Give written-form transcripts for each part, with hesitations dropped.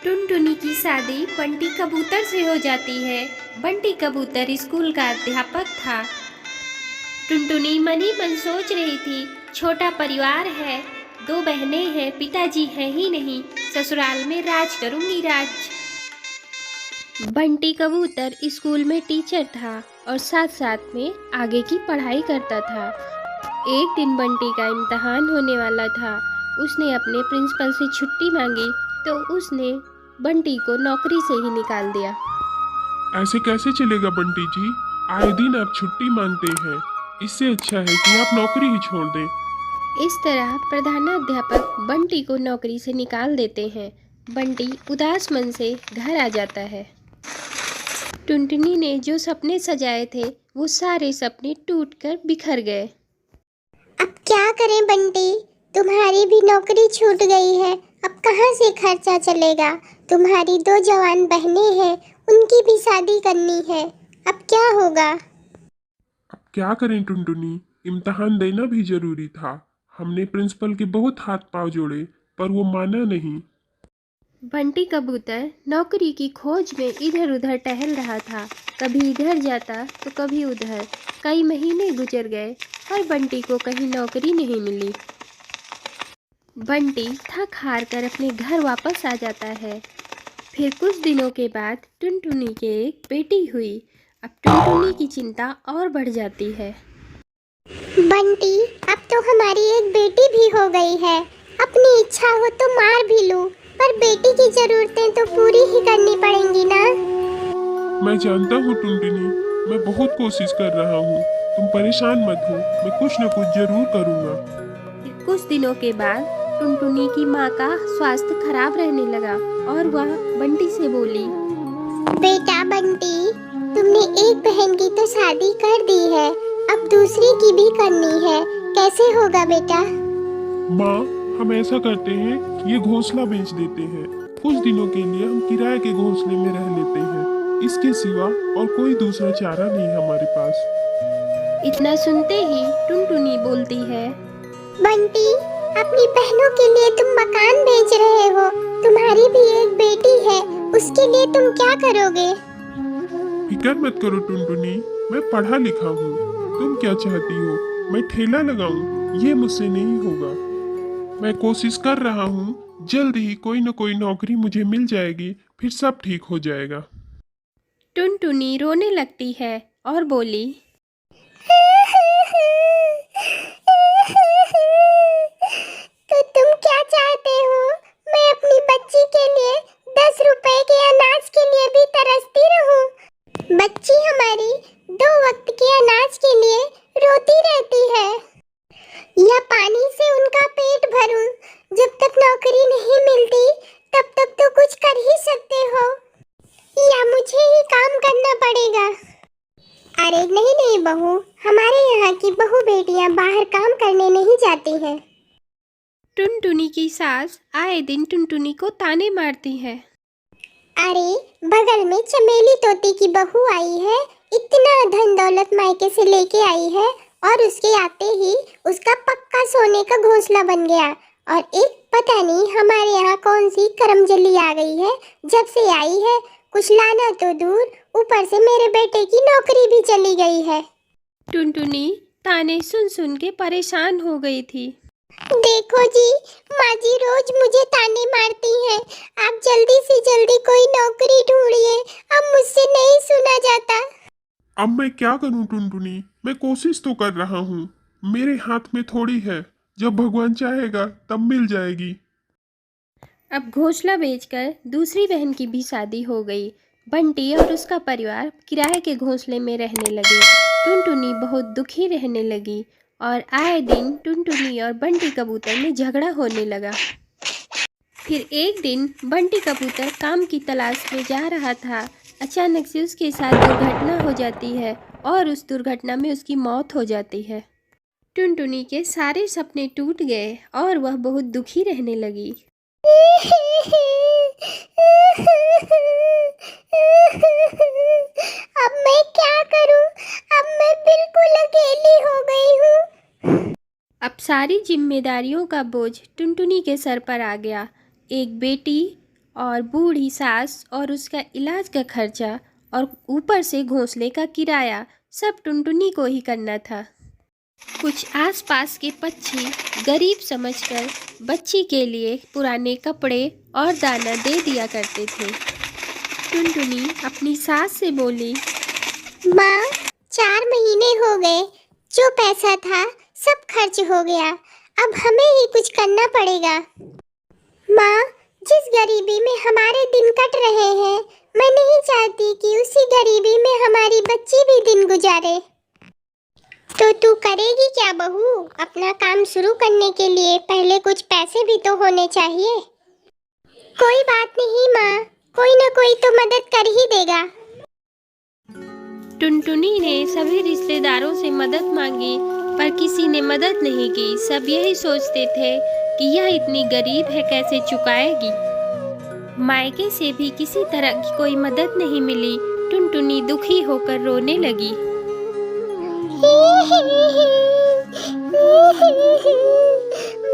टुनटुनी की शादी बंटी कबूतर से हो जाती है। बंटी कबूतर स्कूल का अध्यापक था। टुनटुनी मन ही मन सोच रही थी, छोटा परिवार है, 2 बहनें हैं, पिताजी हैं ही नहीं, ससुराल में राज करूंगी राज। बंटी कबूतर स्कूल में टीचर था और साथ साथ में आगे की पढ़ाई करता था। एक दिन बंटी का इम्तहान होने वाला था। उसने अपने प्रिंसिपल से छुट्टी मांगी तो उसने बंटी को नौकरी से ही निकाल दिया। ऐसे कैसे चलेगा बंटी जी? आए दिन आप छुट्टी मांगते हैं। इससे अच्छा है कि आप नौकरी ही छोड़ दें। इस तरह प्रधानाध्यापक बंटी को नौकरी से निकाल देते हैं। बंटी उदास मन से घर आ जाता है। टुनटुनी ने जो सपने सजाए थे वो सारे सपने टूटकर बिखर गए। अब क्या करें बंटी, तुम्हारी भी नौकरी छूट गई है। अब कहाँ से खर्चा चलेगा? तुम्हारी 2 जवान बहनें हैं, उनकी भी शादी करनी है। अब क्या होगा? अब क्या करें टुनटुनी? इम्तहान देना भी जरूरी था। हमने प्रिंसिपल के बहुत हाथ पांव जोड़े पर वो माना नहीं। बंटी कबूतर नौकरी की खोज में इधर उधर टहल रहा था। कभी इधर जाता तो कभी उधर। कई महीने गुजर गए पर बंटी को कहीं नौकरी नहीं मिली। बंटी थक हार कर अपने घर वापस आ जाता है। फिर कुछ दिनों के बाद टुनटुनी के एक बेटी हुई। अब टुनटुनी की चिंता और बढ़ जाती है। बंटी, अब तो हमारी एक बेटी भी हो गई है। अपनी इच्छा हो तो मार भी लूं, पर बेटी की जरूरतें तो पूरी ही करनी पड़ेंगी ना। मैं जानता हूँ टुनटुनी, मैं बहुत कोशिश कर रहा हूँ। तुम परेशान मत हो, मैं कुछ न कुछ जरूर करूँगा। फिर कुछ दिनों के बाद टुनटुनी की माँ का स्वास्थ्य खराब रहने लगा और वह बंटी से बोली, बेटा बंटी, तुमने एक बहन की तो शादी कर दी है, अब दूसरी की भी करनी है। कैसे होगा बेटा? माँ, हम ऐसा करते हैं कि ये घोंसला बेच देते हैं। कुछ दिनों के लिए हम किराए के घोंसले में रह लेते हैं। इसके सिवा और कोई दूसरा चारा नहीं हमारे पास। इतना सुनते ही टुनटुनी बोलती है, बंटी, अपनी बहनों के लिए तुम मकान बेच रहे हो। तुम्हारी भी एक बेटी है, उसके लिए तुम क्या करोगे? फिक्र मत करो टुनटुनी, मैं पढ़ा लिखा हूँ। तुम क्या चाहती हो, मैं ठेला लगाऊं? ये मुझसे नहीं होगा। मैं कोशिश कर रहा हूँ, जल्द ही कोई न कोई नौकरी मुझे मिल जाएगी, फिर सब ठीक हो जाएगा। टुनटुनी रोने लगती है और बोली, तो तुम क्या चाहते हो? मैं अपनी बच्ची के लिए 10 रुपए के अनाज के लिए भी तरसती रहूं? बच्ची हमारी 2 वक्त के अनाज के लिए रोती रहती है, या पानी से उनका पेट भरूं? जब तक नौकरी नहीं मिलती तब तक तो कुछ कर ही सकते हो, या मुझे ही काम करना पड़ेगा? अरे नहीं नहीं बहू, हमारे यहाँ की बहू बेटियां बाहर काम करने नहीं जाती हैं। टुनटुनी की सास आए दिन टुनटुनी को ताने मारती है। अरे बगल में चमेली तोती की बहू आई है, इतना धन दौलत मायके से लेके आई है और उसके आते ही उसका पक्का सोने का घोंसला बन गया। और एक पता नहीं हमारे यहाँ कौन सी करमजली आ गई है, जब से आई है कुछ लाना तो दूर, ऊपर से मेरे बेटे की नौकरी भी चली गई है। टुनटुनी ताने सुन सुन के परेशान हो गई थी। देखो जी, माँ जी रोज मुझे ताने मारती हैं। आप जल्दी से जल्दी कोई नौकरी ढूंढिए, अब मुझसे नहीं सुना जाता। अब मैं क्या करूं टुनटुनी? मैं कोशिश तो कर रहा हूँ। मेरे हाथ में थोड़ी है, जब भगवान चाहेगा तब मिल जाएगी। अब घोंसला बेचकर दूसरी बहन की भी शादी हो गई। बंटी और उसका परिवार किराए के घोंसले में रहने लगे। टुनटुनी बहुत दुखी रहने लगी और आए दिन टुनटुनी और बंटी कबूतर में झगड़ा होने लगा। फिर एक दिन बंटी कबूतर काम की तलाश में जा रहा था। अचानक से उसके साथ दुर्घटना हो जाती है और उस दुर्घटना में उसकी मौत हो जाती है। टुनटुनी के सारे सपने टूट गए और वह बहुत दुखी रहने लगी। अब मैं क्या करूं? अब मैं बिल्कुल अकेली हो गई हूं। अब सारी जिम्मेदारियों का बोझ टुनटुनी के सर पर आ गया। एक बेटी और बूढ़ी सास और उसका इलाज का खर्चा और ऊपर से घोंसले का किराया सब टुनटुनी को ही करना था। कुछ आसपास के पक्षी गरीब समझकर बच्ची के लिए पुराने कपड़े और दाना दे दिया करते थे। टुनटुनी अपनी सास से बोली, माँ, 4 महीने हो गए, जो पैसा था सब खर्च हो गया, अब हमें ही कुछ करना पड़ेगा। माँ, जिस गरीबी में हमारे दिन कट रहे हैं, मैं नहीं चाहती कि उसी गरीबी में हमारी बच्ची भी दिन गुजारे। तो तू करेगी क्या बहू? अपना काम शुरू करने के लिए पहले कुछ पैसे भी तो होने चाहिए। कोई बात नहीं माँ, कोई ना कोई तो मदद कर ही देगा। टुनटुनी ने सभी रिश्तेदारों से मदद मांगी पर किसी ने मदद नहीं की। सब यही सोचते थे कि यह इतनी गरीब है, कैसे चुकाएगी। मायके से भी किसी तरह की कोई मदद नहीं मिली। टुनटुनी दुखी होकर रोने लगी।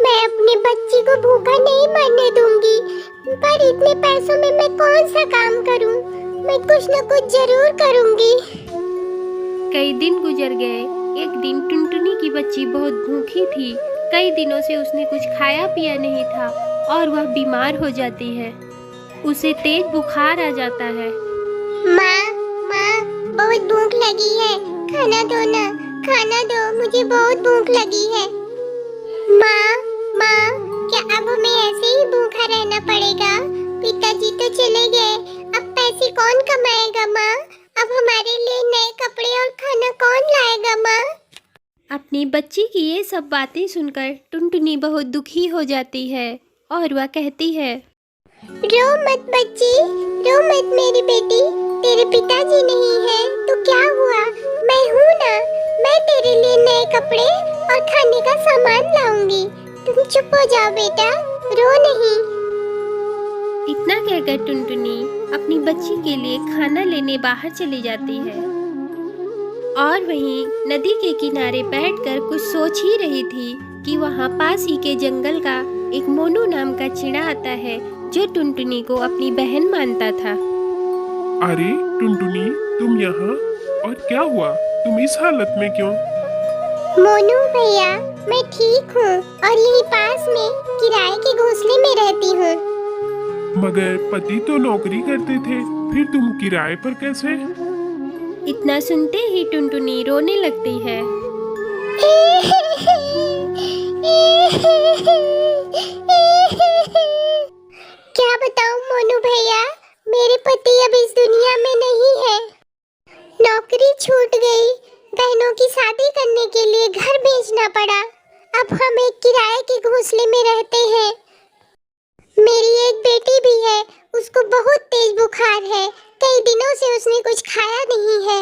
मैं अपनी बच्ची को भूखा नहीं मरने दूंगी, पर इतने पैसों में मैं कौन सा काम करूं? मैं कुछ न कुछ जरूर करूंगी। कई दिन गुजर गए। एक दिन टुनटुनी की बच्ची बहुत भूखी थी। कई दिनों से उसने कुछ खाया पिया नहीं था और वह बीमार हो जाती है। उसे तेज बुखार आ जाता है। माँ, बहुत भूख लगी है, खाना दो ना, खाना दो, मुझे बहुत भूख लगी है। माँ, क्या अब हमें ऐसे ही भूखा रहना पड़ेगा? पिताजी तो चले गए, अब पैसे कौन कमाएगा माँ? अब हमारे लिए नए कपड़े और खाना कौन लाएगा माँ? अपनी बच्ची की ये सब बातें सुनकर टुनटुनी बहुत दुखी हो जाती है और वह कहती है, रो मत बच्ची, रो मत मेरी बेटी, तेरे पिताजी नहीं है तो क्या हुआ, मैं हूँ ना, मैं तेरे लिए नए कपड़े और खाने का सामान लाऊंगी। तुम चुप हो जाओ बेटा, रो नहीं। इतना कहकर टुनटुनी अपनी बच्ची के लिए खाना लेने बाहर चली जाती है और वहीं नदी के किनारे बैठकर कुछ सोच ही रही थी कि वहाँ पास ही के जंगल का एक मोनू नाम का चिड़ा आता है जो टुनटुनी को अपनी बहन मानता था। अरे टुनटुनी, तुम यहाँ? और क्या हुआ? तुम इस हालत में क्यों? मोनू भैया, मैं ठीक हूँ और यहीं पास में किराए के घोंसले में रहती हूँ। मगर पति तो नौकरी करते थे, फिर तुम किराए पर कैसे? इतना सुनते ही टुनटुनी रोने लगती है। क्या बताऊं मोनू भैया, मेरे पति अब इस दुनिया में नहीं है। नौकरी छूट गई, बहनों की शादी करने के लिए घर बेचना पड़ा। अब हम एक किराए के घोंसले में रहते हैं। मेरी एक बेटी भी है, उसको बहुत तेज बुखार है, कई दिनों से उसने कुछ खाया नहीं है।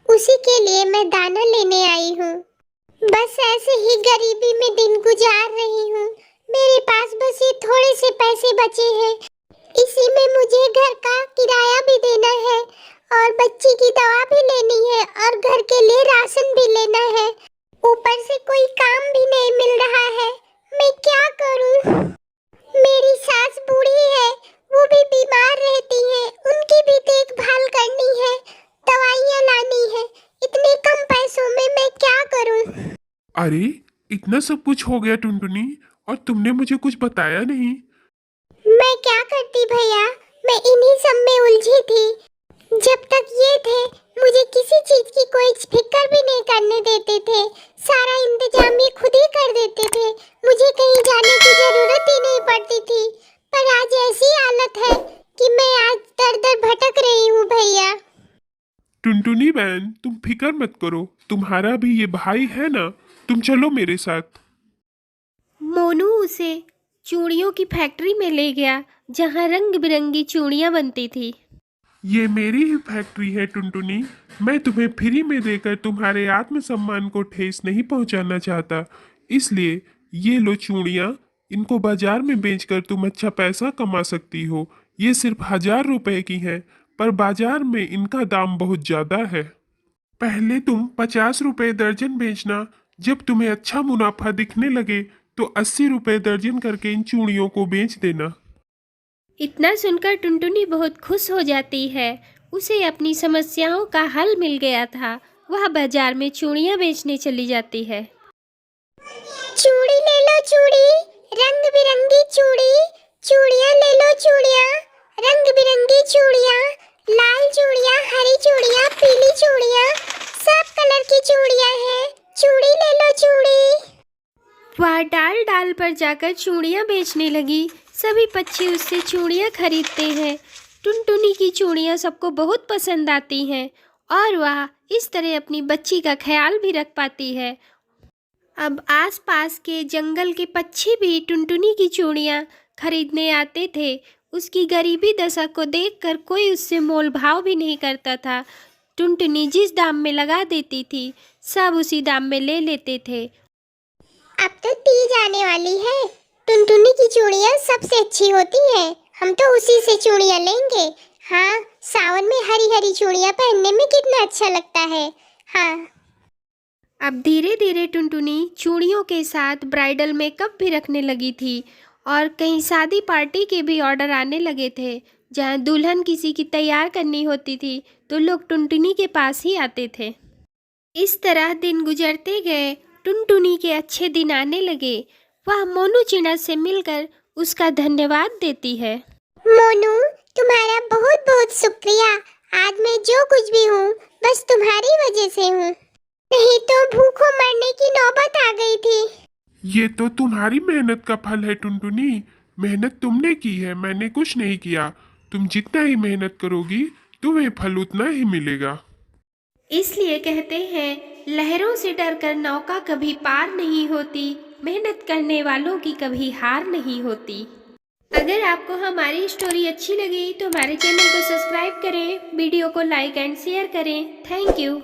उसी के लिए मैं दाना लेने आई हूँ। बस ऐसे ही गरीबी में दिन गुजार रही हूँ। मेरे पास बस ये थोड़े से पैसे बचे हैं, इसी में मुझे घर का किराया भी देना है और बच्ची की दवा भी लेनी है और घर के लिए राशन भी लेना है। ऊपर से कोई काम भी नहीं मिल रहा है, मैं क्या करूँ? मेरी सास बूढ़ी है, वो भी बीमार रहती है, उनकी भी देखभाल करनी है, दवाइयाँ लानी है। इतने कम पैसों में मैं क्या करूँ? अरे, इतना सब कुछ हो गया टुनटुनी, और तुमने मुझे कुछ बताया नहीं। मैं क्या करती भैया, मैं इन्हीं सब में उलझी थी। जब तक ये थे, मुझे किसी चीज की कोई फिक्र भी नहीं करने देते थे। सारा इंतजाम ये खुद ही कर देते थे, मुझे कहीं जाने की जरूरत ही नहीं पड़ती थी। पर आज ऐसी हालत है कि मैं आज दर-दर भटक रही हूँ भैया। टुनटुनी बहन, तुम फिक्र मत करो, तुम्हारा भी ये भाई है ना, तुम चलो मेरे साथ। मोनू उसे चूड़ियों की फैक्ट्री में ले गया जहाँ रंग बिरंगी चूड़ियाँ बनती थी। ये मेरी ही फैक्ट्री है टुनटुनी, मैं तुम्हें फ्री में देकर तुम्हारे आत्मसम्मान को ठेस नहीं पहुंचाना चाहता, इसलिए ये लो चूड़ियाँ, इनको बाजार में बेचकर तुम अच्छा पैसा कमा सकती हो। ये सिर्फ 1000 रुपए की हैं, पर बाजार में इनका दाम बहुत ज़्यादा है। पहले तुम 50 रुपए दर्जन बेचना, जब तुम्हें अच्छा मुनाफा दिखने लगे तो 80 रुपए दर्जन करके इन चूड़ियों को बेच देना। इतना सुनकर टुनटुनी बहुत खुश हो जाती है। उसे अपनी समस्याओं का हल मिल गया था। वह बाजार में चूड़ियाँ बेचने चली जाती है। चूड़ी ले लो चूड़ी, रंग बिरंगी चूड़ी, चूड़ियाँ ले लो चूड़ियाँ, रंग बिरंगी चूड़ियाँ, लाल चूड़ियाँ, हरी चूड़ियाँ, पीली चूड़ियाँ, सब कलर की चूड़ियाँ हैं, चूड़ी ले लो चूड़ी। वह डाल डाल पर जाकर चूड़ियाँ बेचने लगी। सभी पक्षी उससे चूड़ियाँ खरीदते हैं। टुनटुनी की चूड़ियाँ सबको बहुत पसंद आती हैं और वह इस तरह अपनी बच्ची का ख्याल भी रख पाती है। अब आसपास के जंगल के पक्षी भी टुनटुनी की चूड़ियाँ खरीदने आते थे। उसकी गरीबी दशा को देखकर कोई उससे मोल भाव भी नहीं करता था। टुनटुनी जिस दाम में लगा देती थी, सब उसी दाम में ले लेते थे। अब तो तीज आने वाली है, टुनटुनी की चूड़ियाँ सबसे अच्छी होती हैं, हम तो उसी से चूड़ियाँ लेंगे। हाँ, सावन में हरी हरी चूड़ियाँ पहनने में कितना अच्छा लगता है। हाँ, अब धीरे धीरे टुनटुनी चूड़ियों के साथ ब्राइडल मेकअप भी रखने लगी थी और कहीं शादी पार्टी के भी ऑर्डर आने लगे थे। जहाँ दुल्हन किसी की तैयार करनी होती थी तो लोग टुनटुनी के पास ही आते थे। इस तरह दिन गुजरते गए। टुनटुनी के अच्छे दिन आने लगे। वह मोनू चिड़ा से मिलकर उसका धन्यवाद देती है। मोनू, तुम्हारा बहुत बहुत शुक्रिया। आज मैं जो कुछ भी हूँ बस तुम्हारी वजह से हूँ, नहीं तो भूखों मरने की नौबत आ गई थी। ये तो तुम्हारी मेहनत का फल है टुनटुनी। मेहनत तुमने की है, मैंने कुछ नहीं किया। तुम जितना ही मेहनत करोगी तुम्हें फल उतना ही मिलेगा। इसलिए कहते हैं, लहरों से डरकर नौका कभी पार नहीं होती, मेहनत करने वालों की कभी हार नहीं होती। अगर आपको हमारी स्टोरी अच्छी लगी तो हमारे चैनल को सब्सक्राइब करें, वीडियो को लाइक एंड शेयर करें। Thank you.